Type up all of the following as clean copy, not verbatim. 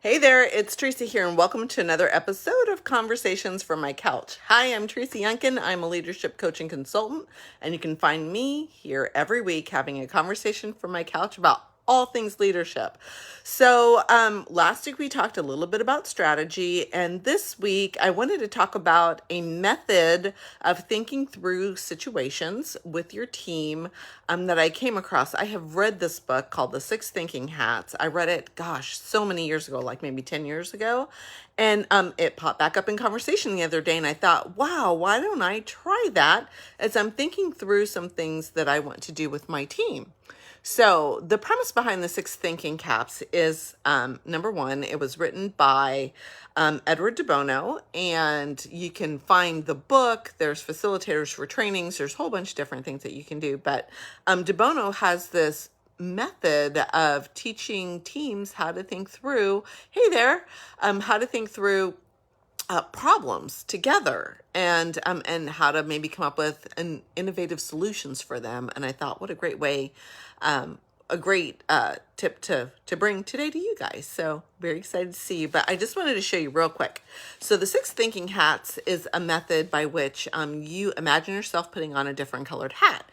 Hey there, it's Tracy here, and welcome to another episode of Conversations from My Couch. Hi, I'm Tracy Youngkin. I'm a leadership coach and consultant, and you can find me here every week having a conversation from my couch about all things leadership. So last week we talked a little bit about strategy, and this week I wanted to talk about a method of thinking through situations with your team that I came across. I have read this book called The Six Thinking Hats. I read it, so many years ago, like maybe 10 years ago. And it popped back up in conversation the other day, and I thought, wow, why don't I try that as I'm thinking through some things that I want to do with my team. So the premise behind the Six Thinking Caps is, number one, it was written by Edward deBono, and you can find the book. There's facilitators for trainings. There's a whole bunch of different things that you can do. But deBono has this method of teaching teams how to think through, how to think through problems together and how to maybe come up with an innovative solutions for them. And I thought, what a great way, a great tip to bring today to you guys. So very excited to see you. But I just wanted to show you real quick. So the Six Thinking Hats is a method by which you imagine yourself putting on a different colored hat.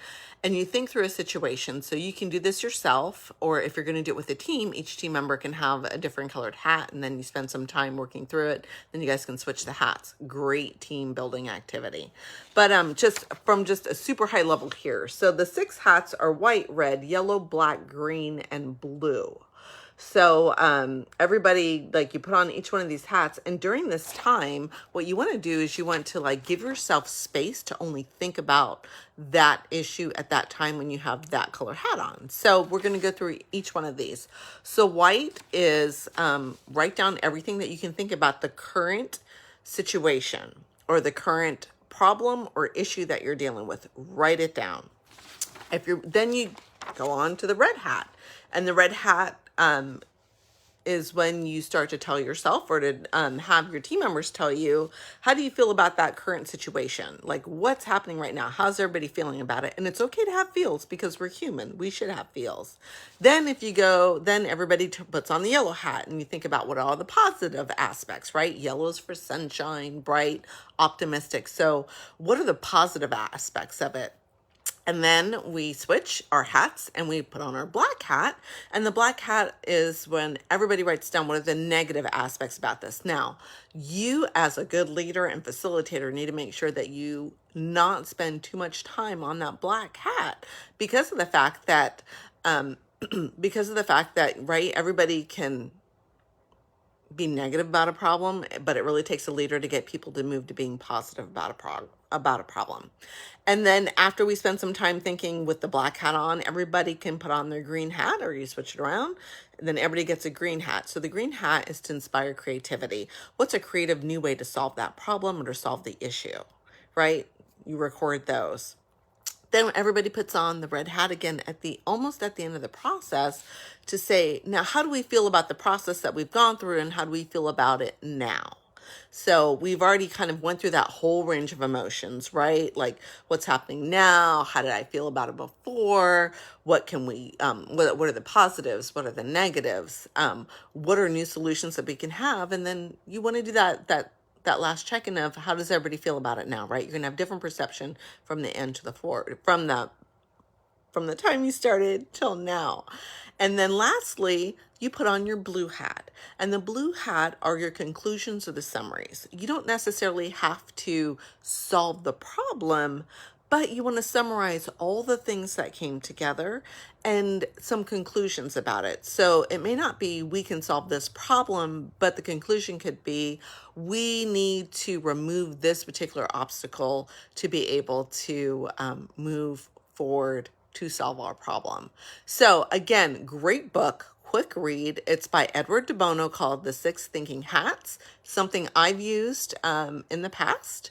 And you think through a situation. So you can do this yourself, or if you're going to do it with a team, each team member can have a different colored hat, and then you spend some time working through it. Then you guys can switch the hats. Great team building activity. But just a super high level here. So the six hats are white, red, yellow, black, green, and blue. So everybody, like, you put on each one of these hats, and during this time, what you want to do is you want to like give yourself space to only think about that issue at that time when you have that color hat on. So we're going to go through each one of these. So white is write down everything that you can think about the current situation or the current problem or issue that you're dealing with. Write it down. Then you go on to the red hat, and the red hat is when you start to tell yourself or to have your team members tell you, how do you feel about that current situation? Like, what's happening right now? How's everybody feeling about it? And it's okay to have feels because we're human. We should have feels. Then then everybody puts on the yellow hat, and you think about what are all the positive aspects, right? Yellow is for sunshine, bright, optimistic. So what are the positive aspects of it? And then we switch our hats and we put on our black hat. And the black hat is when everybody writes down what are the negative aspects about this. Now, you as a good leader and facilitator need to make sure that you not spend too much time on that black hat because of the fact that, right, everybody can be negative about a problem, but it really takes a leader to get people to move to being positive about a problem. And then after we spend some time thinking with the black hat on, everybody can put on their green hat, or you switch it around, and then everybody gets a green hat. So the green hat is to inspire creativity. What's a creative new way to solve that problem or to solve the issue, right? You record those. Then everybody puts on the red hat again almost at the end of the process to say, now, how do we feel about the process that we've gone through, and how do we feel about it now? So we've already kind of went through that whole range of emotions, right? Like, what's happening now? How did I feel about it before? What can we, what are the positives? What are the negatives? What are new solutions that we can have? And then you want to do that last check-in of how does everybody feel about it now, right? You're going to have different perception from the end to the forward, from the time you started till now. And then lastly, you put on your blue hat. And the blue hat are your conclusions or the summaries. You don't necessarily have to solve the problem, but you want to summarize all the things that came together and some conclusions about it. So it may not be we can solve this problem, but the conclusion could be we need to remove this particular obstacle to be able to move forward to solve our problem. So again, great book, quick read. It's by Edward deBono, called The Six Thinking Hats, something I've used in the past.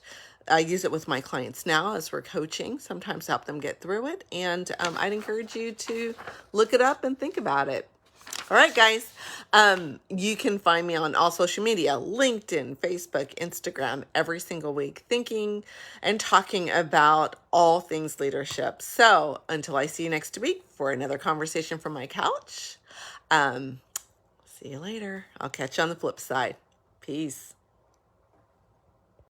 I use it with my clients now as we're coaching, sometimes help them get through it. And I'd encourage you to look it up and think about it. All right, guys, you can find me on all social media, LinkedIn, Facebook, Instagram, every single week, thinking and talking about all things leadership. So until I see you next week for another conversation from my couch, see See you later. I'll catch you on the flip side. Peace.